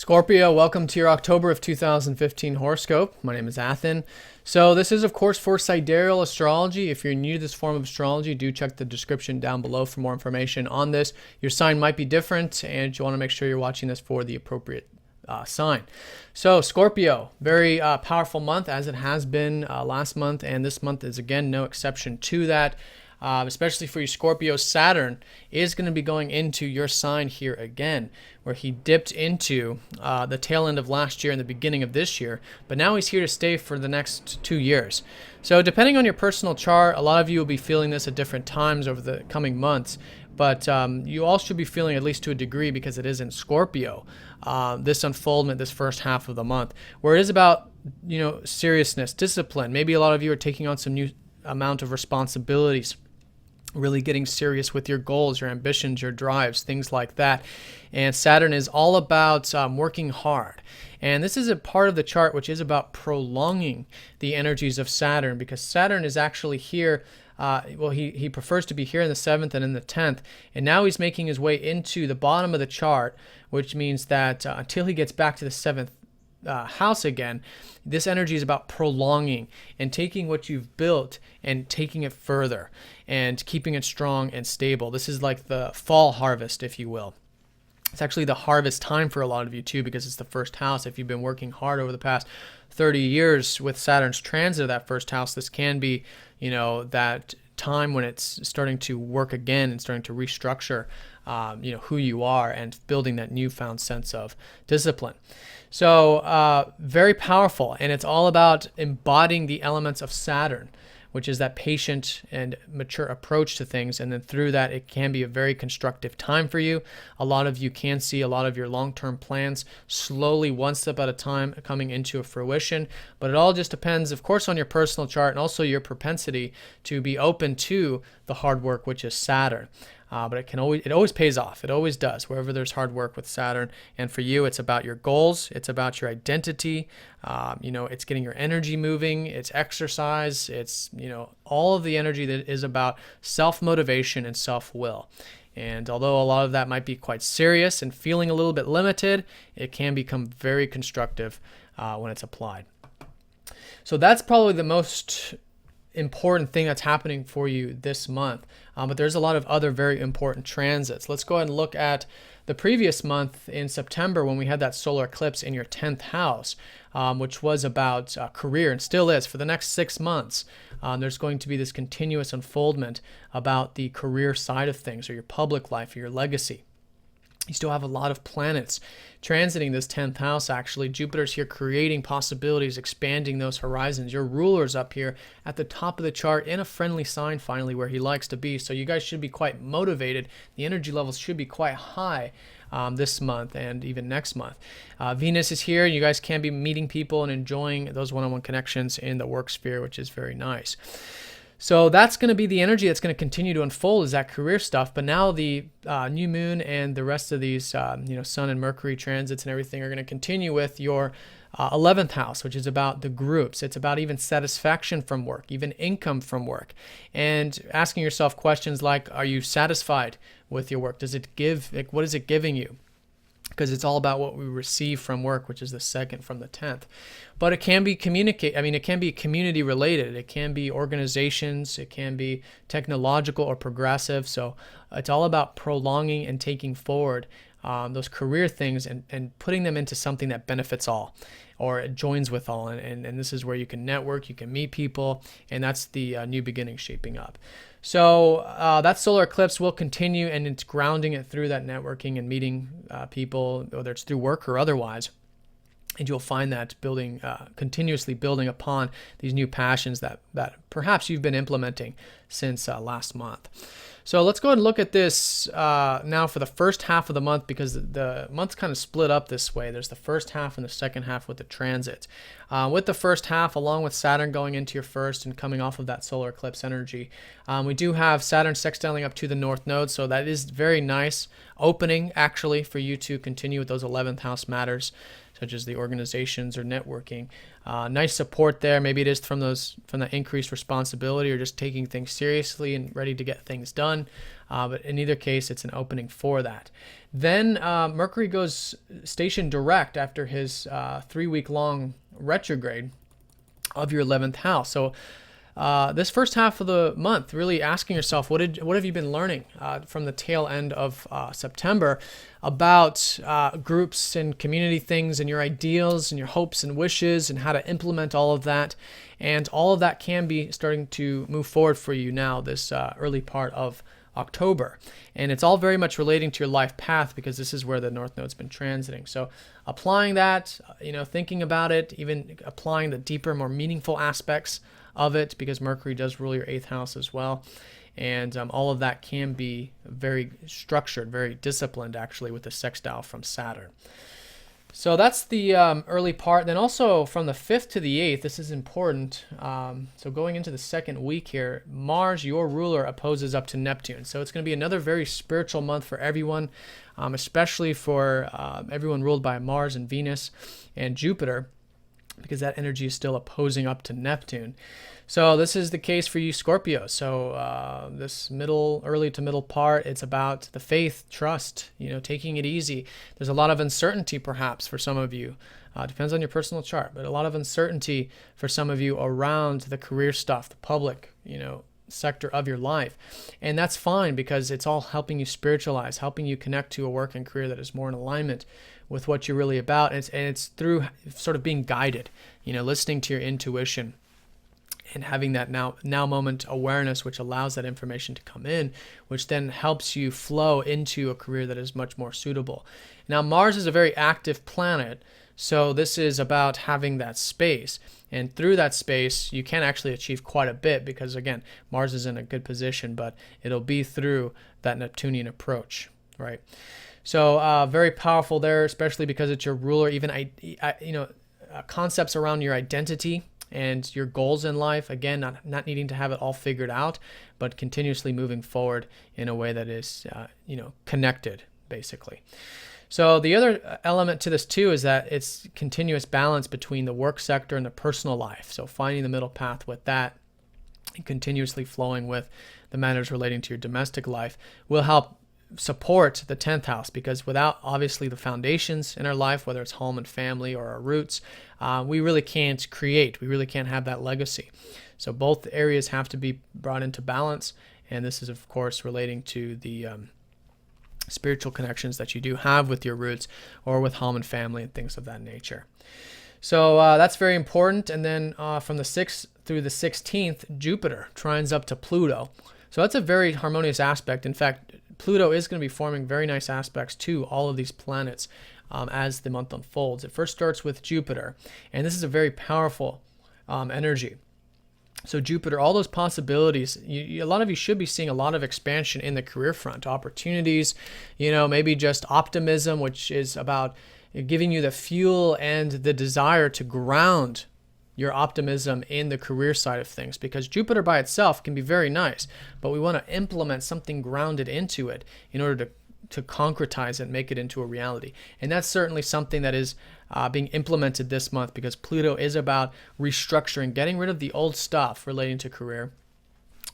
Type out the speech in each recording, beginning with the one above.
Scorpio, welcome to your October of 2015 horoscope. My name is Athen. So this is, of course, for Sidereal Astrology. If you're new to this form of astrology, do check the description down below for more information on this. Your sign might be different, and you want to make sure you're watching this for the appropriate sign. So Scorpio, very powerful month, as it has been last month, and this month is, again, no exception to that. Especially for you Scorpio, Saturn is going to be going into your sign here again, where he dipped into the tail end of last year and the beginning of this year, but now he's here to stay for the next 2 years. So depending on your personal chart, a lot of you will be feeling this at different times over the coming months, but you all should be feeling, at least to a degree, because it is in Scorpio, this unfoldment this first half of the month, where it is about, seriousness, discipline. Maybe a lot of you are taking on some new amount of responsibilities, really getting serious with your goals, your ambitions, your drives, things like that. And Saturn is all about working hard. And this is a part of the chart which is about prolonging the energies of Saturn, because Saturn is actually here. He prefers to be here in the 7th and in the 10th. And now he's making his way into the bottom of the chart, which means that until he gets back to the 7th house again, this energy is about prolonging and taking what you've built and taking it further and keeping it strong and stable. This is like the fall harvest, if you will. It's actually the harvest time for a lot of you too, because it's the first house. If you've been working hard over the past 30 years with Saturn's transit of that first house, this can be, that time when it's starting to work again and starting to restructure, who you are and building that newfound sense of discipline. So very powerful, and it's all about embodying the elements of Saturn, which is that patient and mature approach to things. And then through that, it can be a very constructive time for you. A lot of you can see a lot of your long-term plans slowly, one step at a time, coming into a fruition. But it all just depends, of course, on your personal chart and also your propensity to be open to the hard work, which is Saturn. But it always pays off. It always does, wherever there's hard work with Saturn. And for you, it's about your goals. It's about your identity. It's getting your energy moving. It's exercise. It's, all of the energy that is about self-motivation and self-will. And although a lot of that might be quite serious and feeling a little bit limited, it can become very constructive when it's applied. So that's probably the most important thing that's happening for you this month. But there's a lot of other very important transits. Let's go ahead and look at the previous month in September, when we had that solar eclipse in your 10th house, which was about career, and still is for the next 6 months. There's going to be this continuous unfoldment about the career side of things, or your public life, or your legacy. You still have a lot of planets transiting this 10th house, actually. Jupiter's here creating possibilities, expanding those horizons. Your ruler's up here at the top of the chart in a friendly sign, finally, where he likes to be. So you guys should be quite motivated. The energy levels should be quite high this month and even next month. Venus is here. You guys can be meeting people and enjoying those one-on-one connections in the work sphere, which is very nice. So that's going to be the energy that's going to continue to unfold, is that career stuff. But now the new moon and the rest of these, Sun and Mercury transits and everything are going to continue with your 11th house, which is about the groups. It's about even satisfaction from work, even income from work, and asking yourself questions like, are you satisfied with your work? Does it give, what is it giving you? Because it's all about what we receive from work, which is the second from the 10th. But it can be it can be community related. It can be organizations. It can be technological or progressive. So it's all about prolonging and taking forward those career things and putting them into something that benefits all, or it joins with all. And this is where you can network, you can meet people, and that's the new beginning shaping up. So that solar eclipse will continue, and it's grounding it through that networking and meeting people, whether it's through work or otherwise. And you'll find that continuously building upon these new passions that perhaps you've been implementing since last month. So let's go ahead and look at this now for the first half of the month, because the month's kind of split up this way. There's the first half and the second half with the transits. With the first half, along with Saturn going into your first and coming off of that solar eclipse energy, we do have Saturn sextiling up to the North Node, so that is very nice opening, actually, for you to continue with those 11th house matters, such as the organizations or networking. Nice support there. Maybe it is from the increased responsibility, or just taking things seriously and ready to get things done. done. But in either case, it's an opening for that. Then Mercury goes station direct after his 3-week-long retrograde of your 11th house. So this first half of the month, really asking yourself, what have you been learning from the tail end of September about groups and community things and your ideals and your hopes and wishes and how to implement all of that. And all of that can be starting to move forward for you now, this early part of October. And it's all very much relating to your life path because this is where the North Node's been transiting. So applying that, thinking about it, even applying the deeper, more meaningful aspects of it, because Mercury does rule your 8th house as well. And all of that can be very structured, very disciplined, actually, with the sextile from Saturn. So that's the early part. Then also from the 5th to the 8th, this is important. So going into the second week here, Mars, your ruler, opposes up to Neptune. So it's going to be another very spiritual month for everyone, especially for everyone ruled by Mars and Venus and Jupiter, because that energy is still opposing up to Neptune. So this is the case for you, Scorpio. So this early to middle part, it's about the faith, trust, taking it easy. There's a lot of uncertainty perhaps for some of you. Depends on your personal chart, but a lot of uncertainty for some of you around the career stuff, the public, sector of your life. And that's fine because it's all helping you spiritualize, helping you connect to a work and career that is more in alignment with what you're really about. And it's through sort of being guided, listening to your intuition and having that now moment awareness, which allows that information to come in, which then helps you flow into a career that is much more suitable. Now, Mars is a very active planet, so this is about having that space. And through that space, you can actually achieve quite a bit because, again, Mars is in a good position, but it'll be through that Neptunian approach, right? So very powerful there, especially because it's your ruler. Even, concepts around your identity and your goals in life, again, not needing to have it all figured out, but continuously moving forward in a way that is, connected, basically. So the other element to this too is that it's continuous balance between the work sector and the personal life. So finding the middle path with that and continuously flowing with the matters relating to your domestic life will help support the 10th house, because without obviously the foundations in our life, whether it's home and family or our roots, we really can't create. We really can't have that legacy. So both areas have to be brought into balance. And this is, of course, relating to the spiritual connections that you do have with your roots or with home and family and things of that nature. So that's very important. And then from the 6th through the 16th, Jupiter trines up to Pluto. So that's a very harmonious aspect. In fact, Pluto is going to be forming very nice aspects to all of these planets as the month unfolds. It first starts with Jupiter, and this is a very powerful energy. So Jupiter, all those possibilities, a lot of you should be seeing a lot of expansion in the career front, opportunities, maybe just optimism, which is about giving you the fuel and the desire to ground your optimism in the career side of things, because Jupiter by itself can be very nice, but we want to implement something grounded into it in order to concretize it and make it into a reality. And that's certainly something that is being implemented this month, because Pluto is about restructuring, getting rid of the old stuff relating to career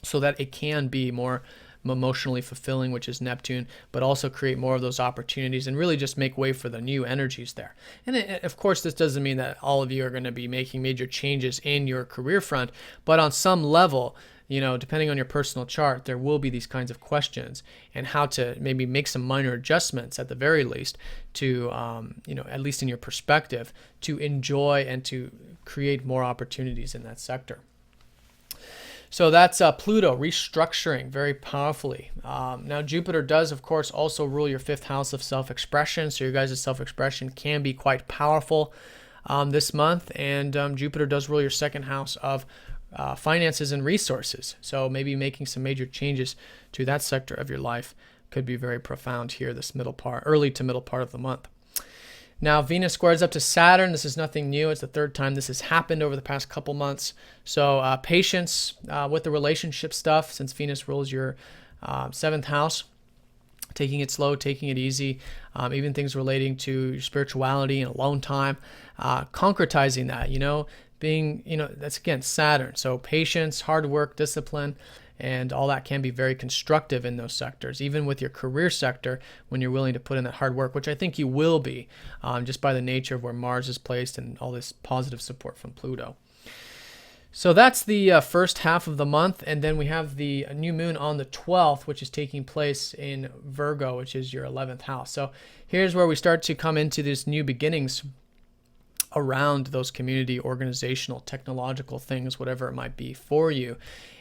so that it can be more emotionally fulfilling, which is Neptune, but also create more of those opportunities and really just make way for the new energies there. And of course, this doesn't mean that all of you are going to be making major changes in your career front, but on some level, depending on your personal chart, there will be these kinds of questions and how to maybe make some minor adjustments at the very least to, at least in your perspective, to enjoy and to create more opportunities in that sector. So that's Pluto restructuring very powerfully. Now, Jupiter does, of course, also rule your 5th house of self-expression. So your guys' self-expression can be quite powerful this month. And Jupiter does rule your 2nd house of finances and resources. So maybe making some major changes to that sector of your life could be very profound here, this early to middle part of the month. Now, Venus squares up to Saturn. This is nothing new. It's the 3rd time this has happened over the past couple months. So patience with the relationship stuff, since Venus rules your 7th house. Taking it slow, taking it easy, even things relating to your spirituality and alone time. Concretizing that, being, that's again Saturn. So patience, hard work, discipline, And all that can be very constructive in those sectors, even with your career sector, when you're willing to put in that hard work, which I think you will be, just by the nature of where Mars is placed and all this positive support from Pluto. So that's the first half of the month, and then we have the new moon on the 12th, which is taking place in Virgo, which is your 11th house. So here's where we start to come into these new beginnings around those community, organizational, technological things, whatever it might be for you.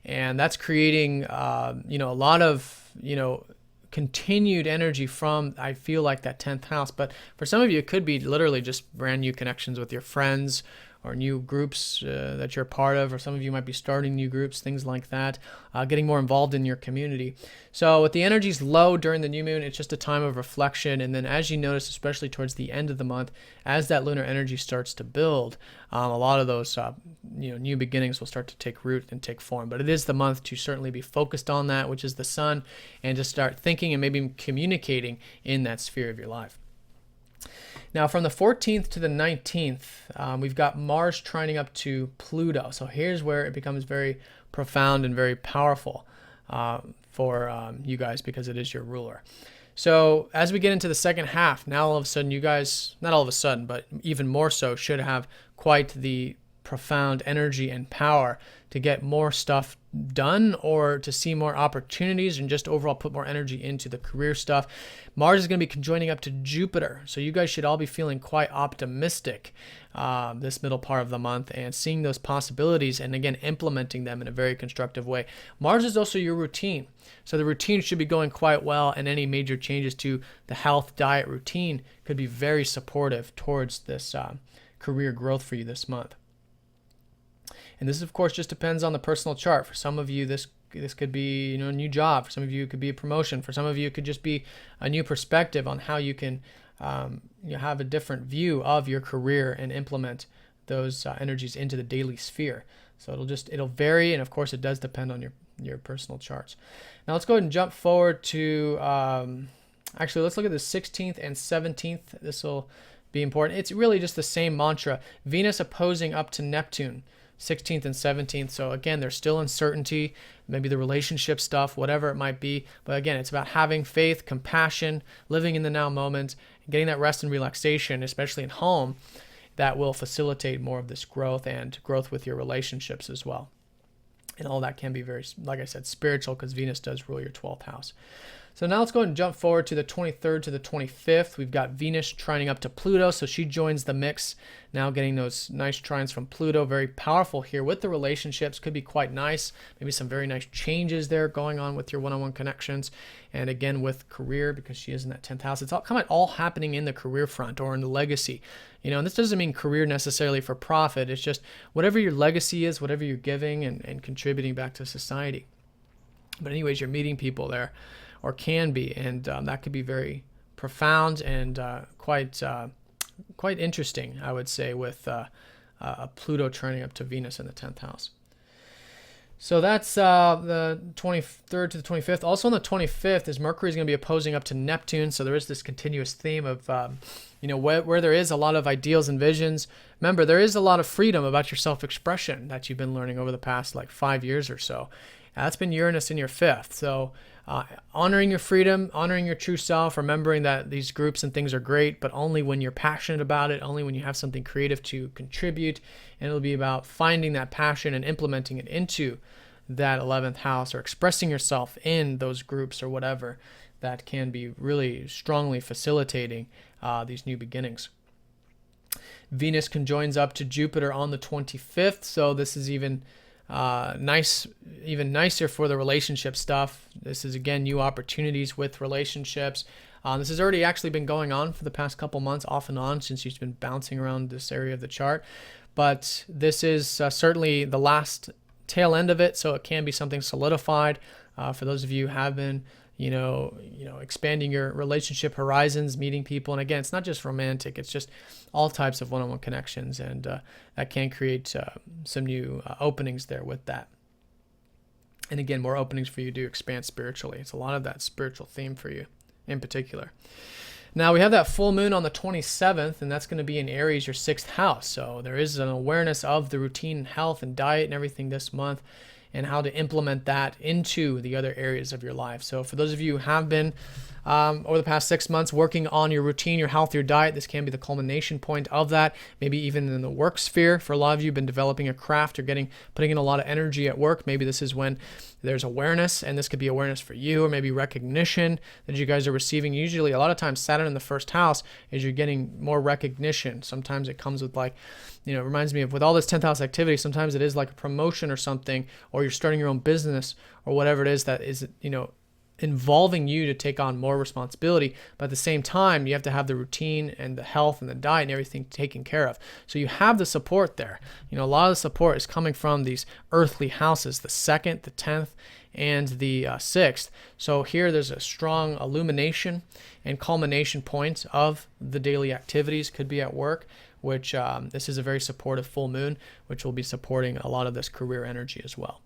And that's creating, a lot of, continued energy from, I feel like, that 10th house. But for some of you, it could be literally just brand new connections with your friends, or new groups that you're a part of, or some of you might be starting new groups, things like that, getting more involved in your community. So with the energies low during the new moon, it's just a time of reflection. And then as you notice, especially towards the end of the month, as that lunar energy starts to build, a lot of those new beginnings will start to take root and take form. But it is the month to certainly be focused on that, which is the sun, and to start thinking and maybe communicating in that sphere of your life. Now, from the 14th to the 19th, we've got Mars trining up to Pluto. So here's where it becomes very profound and very powerful for you guys, because it is your ruler. So as we get into the second half, now all of a sudden you guys, not all of a sudden, but even more so, should have quite the profound energy and power to get more stuff done, or to see more opportunities, and just overall put more energy into the career stuff. Mars is going to be conjoining up to Jupiter, so you guys should all be feeling quite optimistic this middle part of the month, and seeing those possibilities, and again implementing them in a very constructive way. Mars is also your routine, so the routine should be going quite well, and any major changes to the health, diet, routine could be very supportive towards this career growth for you this month. And this, of course, just depends on the personal chart. For some of you, this could be a new job. For some of you, it could be a promotion. For some of you, it could just be a new perspective on how you can have a different view of your career and implement those energies into the daily sphere. So it'll vary, and of course, it does depend on your personal charts. Now let's go ahead and jump forward to actually let's look at the 16th and 17th. This will be important. It's really just the same mantra. Venus opposing up to Neptune. 16th and 17th. So again, there's still uncertainty, maybe the relationship stuff, whatever it might be. But again, it's about having faith, compassion, living in the now moment, getting that rest and relaxation, especially at home, that will facilitate more of this growth, and growth with your relationships as well. And all that can be very, like I said, spiritual, because Venus does rule your 12th house. So now let's go ahead and jump forward to the 23rd to the 25th. We've got Venus trining up to Pluto, so she joins the mix, now getting those nice trines from Pluto. Very powerful here with the relationships. Could be quite nice. Maybe some very nice changes there going on with your one-on-one connections. And again, with career, because she is in that 10th house. It's all happening in the career front, or in the legacy. And this doesn't mean career necessarily for profit. It's just whatever your legacy is, whatever you're giving and contributing back to society. But anyways, you're meeting people there, or can be, and that could be very profound and quite interesting, I would say, with a Pluto turning up to Venus in the 10th house. So that's the 23rd to the 25th. Also on the 25th is Mercury is going to be opposing up to Neptune, so there is this continuous theme of where there is a lot of ideals and visions. Remember, there is a lot of freedom about your self-expression that you've been learning over the past 5 years or so. That's been Uranus in your 5th. So honoring your freedom, honoring your true self, remembering that these groups and things are great, but only when you're passionate about it, only when you have something creative to contribute. And it'll be about finding that passion and implementing it into that 11th house, or expressing yourself in those groups or whatever that can be really strongly facilitating these new beginnings. Venus conjoins up to Jupiter on the 25th, so this is even nicer for the relationship stuff. This is again new opportunities with relationships. This has already actually been going on for the past couple months, off and on, since you've been bouncing around this area of the chart. But this is certainly the last tail end of it, so it can be something solidified. For those of you who have been, expanding your relationship horizons, meeting people, and again, it's not just romantic; it's just all types of one-on-one connections, and that can create some new openings there with that. And again, more openings for you to expand spiritually. It's a lot of that spiritual theme for you in particular. Now we have that full moon on the 27th, and that's going to be in Aries, your 6th house. So there is an awareness of the routine, health, and diet and everything this month. and how to implement that into the other areas of your life. So for those of you who have been over the past 6 months working on your routine, your health, your diet, this can be the culmination point of that. Maybe even in the work sphere. For a lot of you, you've been developing a craft, you're putting in a lot of energy at work. Maybe this is when there's awareness, and this could be awareness for you, or maybe recognition that you guys are receiving. Usually, a lot of times, Saturn in the first house is you're getting more recognition. Sometimes it comes with it reminds me of with all this 10th house activity, sometimes it is like a promotion or something, or you're starting your own business or whatever it is that is, involving you to take on more responsibility. But at the same time, you have to have the routine and the health and the diet and everything taken care of. So you have the support there. A lot of the support is coming from these earthly houses, the 2nd, the 10th, and the 6th. So here there's a strong illumination and culmination point of the daily activities. Could be at work, which this is a very supportive full moon, which will be supporting a lot of this career energy as well.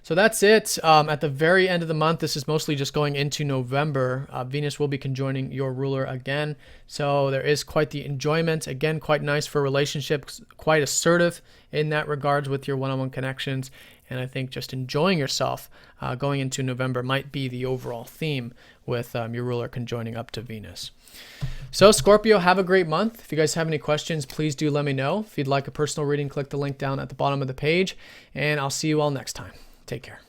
So that's it. At the very end of the month, this is mostly just going into November. Venus will be conjoining your ruler again. So there is quite the enjoyment. Again, quite nice for relationships, quite assertive in that regards with your one-on-one connections. And I think just enjoying yourself going into November might be the overall theme with your ruler conjoining up to Venus. So Scorpio, have a great month. If you guys have any questions, please do let me know. If you'd like a personal reading, click the link down at the bottom of the page. And I'll see you all next time. Take care.